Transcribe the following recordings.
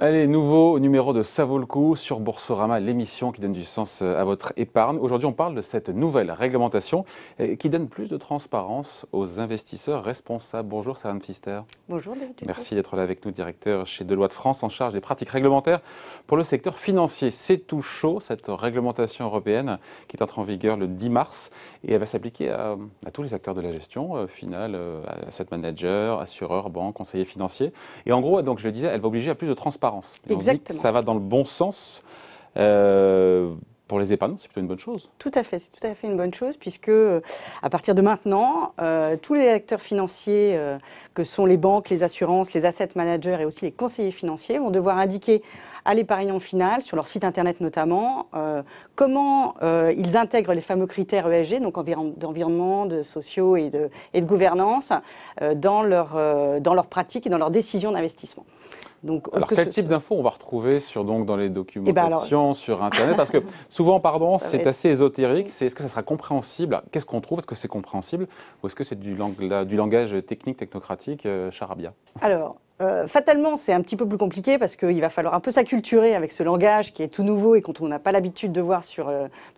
Allez, nouveau numéro de Ça vaut le coup sur Boursorama, l'émission qui donne du sens à votre épargne. Aujourd'hui, on parle de cette nouvelle réglementation qui donne plus de transparence aux investisseurs responsables. Bonjour, Sarah Pfister. Bonjour, David. Merci d'être là avec nous, directeur chez Deloitte France, en charge des pratiques réglementaires pour le secteur financier. C'est tout chaud, cette réglementation européenne qui entre en vigueur le 10 mars et elle va s'appliquer à tous les acteurs de la gestion, finale, asset manager, assureurs, banques, conseillers financiers. Et en gros, donc je le disais, elle va obliger à plus de transparence. Et on dit que ça va dans le bon sens. Pour les épargnants, c'est plutôt une bonne chose. Tout à fait, c'est tout à fait une bonne chose puisque à partir de maintenant, tous les acteurs financiers que sont les banques, les assurances, les asset managers et aussi les conseillers financiers vont devoir indiquer à l'épargnant final, sur leur site internet notamment, comment ils intègrent les fameux critères ESG, donc d'environnement, de sociaux et de gouvernance, dans leur pratique et dans leurs décisions d'investissement. Donc, alors, quel type d'infos on va retrouver dans les documentations, sur Internet? Parce que souvent, c'est assez ésotérique. Est-ce que ça sera compréhensible? Qu'est-ce qu'on trouve? Est-ce que c'est compréhensible? Ou est-ce que c'est du langage technique, technocratique, charabia? Alors, fatalement, c'est un petit peu plus compliqué parce qu'il va falloir un peu s'acculturer avec ce langage qui est tout nouveau et qu'on n'a pas l'habitude de voir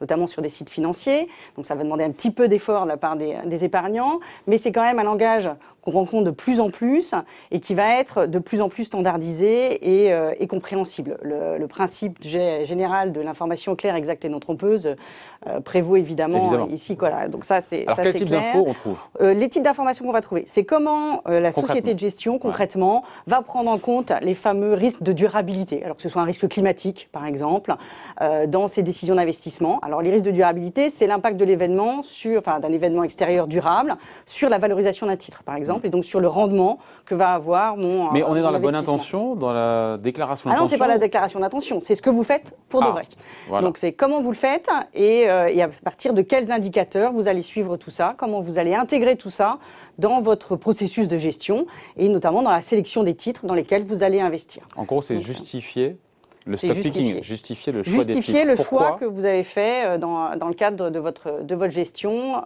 notamment sur des sites financiers. Donc ça va demander un petit peu d'effort de la part des épargnants, mais c'est quand même un langage qu'on rencontre de plus en plus et qui va être de plus en plus standardisé et compréhensible. Le principe général de l'information claire, exacte et non trompeuse prévaut évidemment ici. Voilà. Donc ça, c'est clair. Alors quel type d'infos on trouve? Les types d'informations qu'on va trouver, c'est comment la société de gestion, concrètement, va prendre en compte les fameux risques de durabilité. Alors que ce soit un risque climatique, par exemple, dans ses décisions d'investissement. Alors les risques de durabilité, c'est l'impact de l'événement d'un événement extérieur durable sur la valorisation d'un titre, par exemple, et donc sur le rendement que va avoir mon Mais on est dans la bonne intention, dans la déclaration d'intention? Ah non, c'est pas la déclaration d'intention, c'est ce que vous faites pour de vrai. Voilà. Donc c'est comment vous le faites et à partir de quels indicateurs vous allez suivre tout ça, comment vous allez intégrer tout ça dans votre processus de gestion et notamment dans la sélection des titres dans lesquels vous allez investir. En gros, c'est justifier le stock picking, justifier le choix des titres. Justifier le choix que vous avez fait dans le cadre de votre gestion,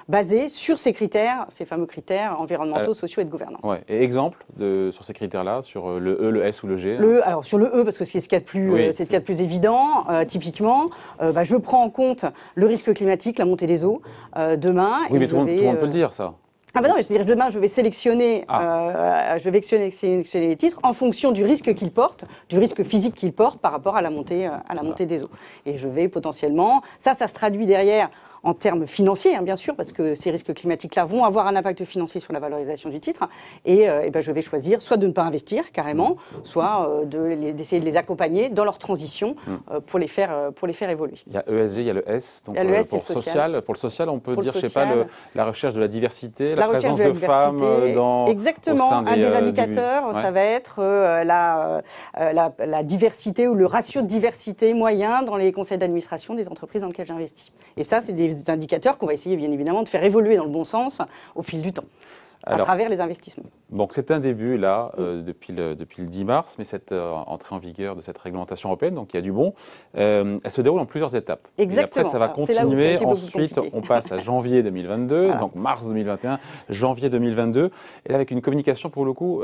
basé sur ces critères, ces fameux critères environnementaux, sociaux et de gouvernance. Ouais. Et exemple sur ces critères-là, sur le E, le S ou le G? Alors sur le E, parce que c'est ce qu'il y a de plus évident, typiquement, je prends en compte le risque climatique, la montée des eaux, demain. Oui, mais tout le monde peut le dire, ça. Ah ben non, je veux dire, demain, je vais sélectionner les titres en fonction du risque qu'ils portent, du risque physique qu'ils portent par rapport à la montée des eaux. Et je vais potentiellement, ça se traduit derrière en termes financiers, bien sûr, parce que ces risques climatiques-là vont avoir un impact financier sur la valorisation du titre. Et je vais choisir soit de ne pas investir carrément, soit d'essayer de les accompagner dans leur transition pour les faire évoluer. Il y a ESG, il y a le S. Donc, le S, pour le social, on peut dire, la recherche de la diversité, la présence de femmes dans exactement. Un des indicateurs, ça va être la diversité ou le ratio de diversité moyen dans les conseils d'administration des entreprises dans lesquelles j'investis. Et ça, c'est des indicateurs qu'on va essayer bien évidemment de faire évoluer dans le bon sens au fil du temps. À travers les investissements. Donc c'est un début là, depuis le 10 mars, mais cette entrée en vigueur de cette réglementation européenne, donc il y a du bon, elle se déroule en plusieurs étapes. Exactement. Et après ça va continuer, ensuite on passe à janvier 2022, voilà. Donc mars 2021, janvier 2022, et là, avec une communication pour le coup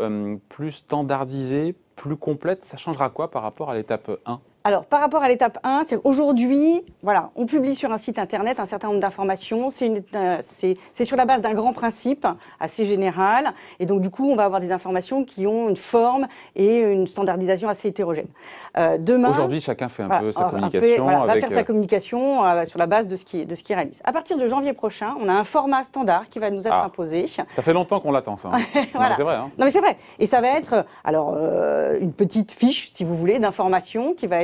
plus standardisée, plus complète. Ça changera quoi par rapport à l'étape 1 ? Alors, par rapport à l'étape 1, c'est aujourd'hui, voilà, on publie sur un site internet un certain nombre d'informations. C'est sur la base d'un grand principe assez général. Et donc, du coup, on va avoir des informations qui ont une forme et une standardisation assez hétérogène. Demain, aujourd'hui, chacun fait un peu sa communication. Va faire sa communication sur la base de ce qu'il réalise. À partir de janvier prochain, on a un format standard qui va nous être imposé. Ça fait longtemps qu'on l'attend, ça. Voilà. C'est vrai. Hein. Non, mais c'est vrai. Et ça va être, une petite fiche, si vous voulez, d'information qui va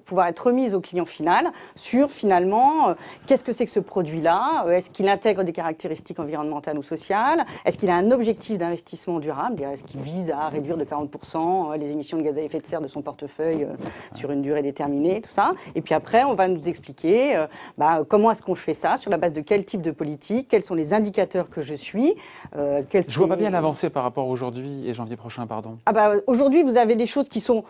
pouvoir être remise au client final sur finalement qu'est-ce que c'est que ce produit-là, est-ce qu'il intègre des caractéristiques environnementales ou sociales, est-ce qu'il a un objectif d'investissement durable, est-ce qu'il vise à réduire de 40% les émissions de gaz à effet de serre de son portefeuille sur une durée déterminée, tout ça. Et puis après, on va nous expliquer comment est-ce qu'on fait ça, sur la base de quel type de politique, quels sont les indicateurs que je suis. Je vois pas bien l'avancée par rapport à aujourd'hui et janvier prochain, pardon. Aujourd'hui, vous avez des choses qui sont...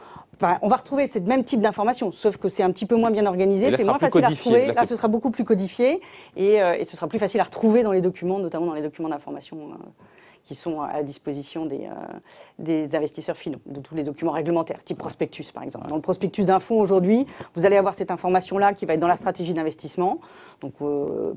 on va retrouver ce même type d'informations, sauf que c'est un petit peu moins bien organisé, c'est moins facile à retrouver. Là, ce sera beaucoup plus codifié et ce sera plus facile à retrouver dans les documents, notamment dans les documents d'information qui sont à la disposition des investisseurs finaux, de tous les documents réglementaires, type prospectus par exemple. Dans le prospectus d'un fonds aujourd'hui, vous allez avoir cette information-là qui va être dans la stratégie d'investissement, donc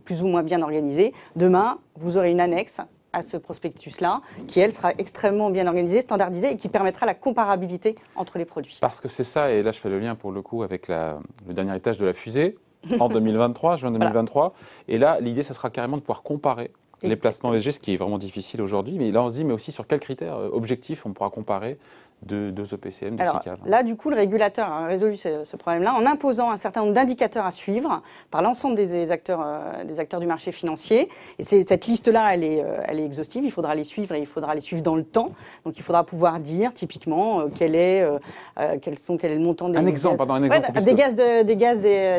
plus ou moins bien organisée. Demain, vous aurez une annexe à ce prospectus-là, qui, elle, sera extrêmement bien organisée, standardisée et qui permettra la comparabilité entre les produits. Parce que c'est ça, et là je fais le lien pour le coup avec le dernier étage de la fusée, en 2023, juin 2023. Voilà. Et là, l'idée, ça sera carrément de pouvoir comparer les placements ESG, ce qui est vraiment difficile aujourd'hui. Mais là, on se dit, mais aussi sur quels critères objectifs on pourra comparer deux EPCM, deux SICAV. Là, du coup, le régulateur a résolu ce problème-là en imposant un certain nombre d'indicateurs à suivre par l'ensemble des acteurs du marché financier. Et cette liste-là, elle est exhaustive. Il faudra les suivre et il faudra les suivre dans le temps. Donc, il faudra pouvoir dire typiquement quel est le montant des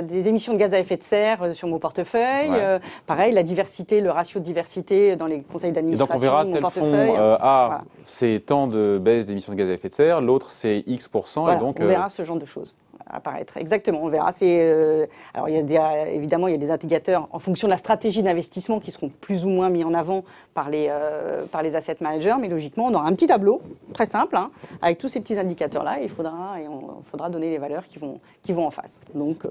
des émissions de gaz à effet de serre sur mon portefeuille. Ouais. Pareil, la diversité, le ratio de diversité dans les conseils d'administration. Et donc, on verra tel fonds c'est tant de baisse d'émissions de gaz à effet de serre, l'autre c'est X%. Voilà, et donc, on verra ce genre de choses apparaître. Exactement, on verra. Alors, évidemment, il y a des indicateurs en fonction de la stratégie d'investissement qui seront plus ou moins mis en avant par les asset managers, mais logiquement, on aura un petit tableau, très simple, hein, avec tous ces petits indicateurs-là, et il faudra donner les valeurs qui vont en face. Donc,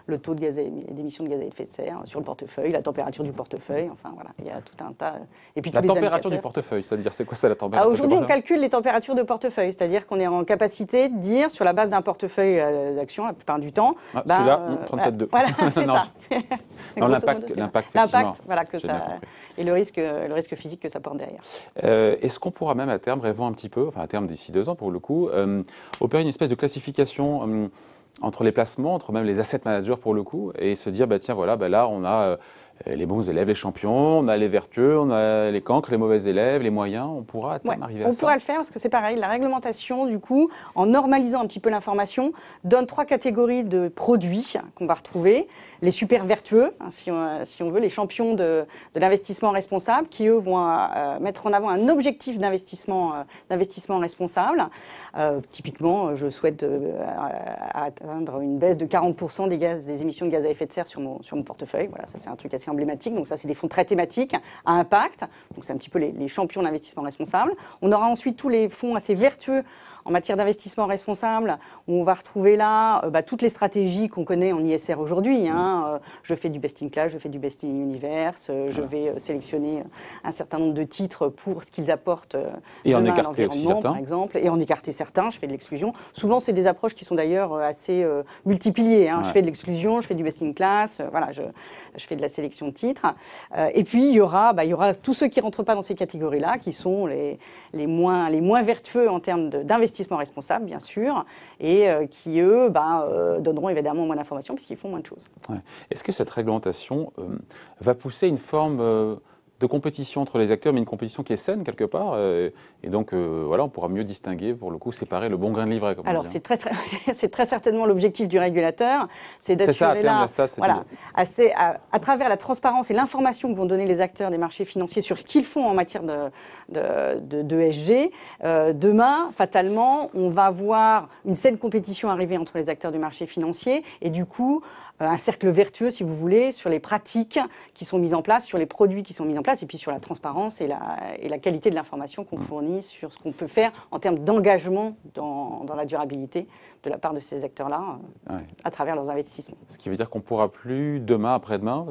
le taux d'émission de gaz à effet de serre sur le portefeuille, la température du portefeuille, enfin voilà, il y a tout un tas. Et puis, la température du portefeuille, c'est-à-dire, c'est quoi ça la température? Aujourd'hui, on calcule les températures de portefeuille, c'est-à-dire qu'on est en capacité de dire, sur la base d'un portefeuille la plupart du temps. Celui-là, 37,2. Voilà, c'est ça. Non, l'impact, voilà, que ça, et le risque physique que ça porte derrière. Est-ce qu'on pourra même à terme, rêvons un petit peu, enfin à terme d'ici 2 ans pour le coup, opérer une espèce de classification entre les placements, entre même les asset managers pour le coup, et se dire, tiens, voilà, là, on a les bons élèves, les champions, on a les vertueux, on a les cancres, les mauvais élèves, les moyens, on pourra à terme arriver à ça. On pourra le faire parce que c'est pareil, la réglementation, du coup, en normalisant un petit peu l'information, donne 3 catégories de produits qu'on va retrouver. Les super vertueux, hein, si on veut, les champions de l'investissement responsable, qui eux vont mettre en avant un objectif d'investissement responsable. Typiquement, je souhaite atteindre une baisse de 40% des émissions de gaz à effet de serre sur mon portefeuille. Voilà, ça c'est un truc assez emblématique. Donc ça, c'est des fonds très thématiques à impact. Donc c'est un petit peu les champions de l'investissement responsable. On aura ensuite tous les fonds assez vertueux en matière d'investissement responsable, où on va retrouver là toutes les stratégies qu'on connaît en ISR aujourd'hui. Hein. Je fais du best in class, je fais du best in universe, je vais sélectionner un certain nombre de titres pour ce qu'ils apportent et demain en à l'environnement, par exemple, et en écarter certains. Je fais de l'exclusion. Souvent, c'est des approches qui sont d'ailleurs assez multipliées. Hein. Ouais. Je fais de l'exclusion, je fais du best in class, voilà, je fais de la sélection de titres. Et puis, il y aura tous ceux qui ne rentrent pas dans ces catégories-là, qui sont les moins vertueux en termes d'investissement responsable, bien sûr, et qui, eux, donneront évidemment moins d'informations puisqu'ils font moins de choses. Ouais. Est-ce que cette réglementation va pousser une forme de compétition entre les acteurs, mais une compétition qui est saine quelque part, et donc voilà, on pourra mieux distinguer, pour le coup, séparer le bon grain de livret. Comme alors c'est très certainement l'objectif du régulateur, c'est d'assurer à travers la transparence et l'information que vont donner les acteurs des marchés financiers sur ce qu'ils font en matière de ESG, demain, fatalement, on va voir une saine compétition arriver entre les acteurs du marché financier, et du coup, un cercle vertueux, si vous voulez, sur les pratiques qui sont mises en place, sur les produits qui sont mis en place, et puis sur la transparence et la qualité de l'information qu'on fournit sur ce qu'on peut faire en termes d'engagement dans la durabilité de la part de ces acteurs-là à travers leurs investissements. Ce qui veut dire qu'on ne pourra plus, demain, après-demain,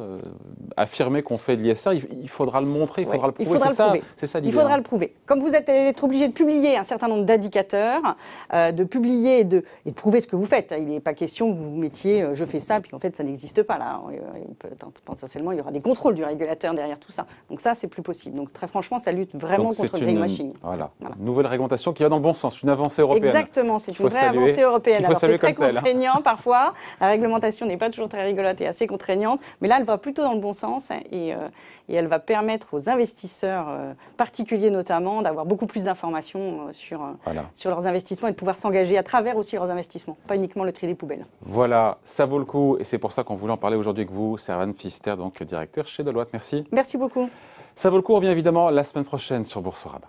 affirmer qu'on fait de l'ISR, il faudra le montrer, il faudra le prouver. C'est ça l'idée. Il faudra le prouver. Comme vous allez être obligé de publier un certain nombre d'indicateurs, de publier et de prouver ce que vous faites. Il n'est pas question que vous mettiez « je fais ça », puis qu'en fait ça n'existe pas. Là, potentiellement, il y aura des contrôles du régulateur derrière tout ça. Donc ça, c'est plus possible. Donc très franchement, ça lutte vraiment contre le greenwashing. Voilà. Nouvelle réglementation qui va dans le bon sens, une avancée européenne. Exactement, c'est une vraie avancée européenne. Alors c'est très contraignant parfois. La réglementation n'est pas toujours très rigolote et assez contraignante, mais là, elle va plutôt dans le bon sens et elle va permettre aux investisseurs particuliers notamment d'avoir beaucoup plus d'informations sur leurs investissements et de pouvoir s'engager à travers aussi leurs investissements, pas uniquement le tri des poubelles. Voilà, ça vaut le coup et c'est pour ça qu'on voulait en parler aujourd'hui avec vous, Servane Pfister, donc directeur chez Deloitte. Merci. Merci beaucoup. Ça vaut le coup, on revient évidemment la semaine prochaine sur Boursorama.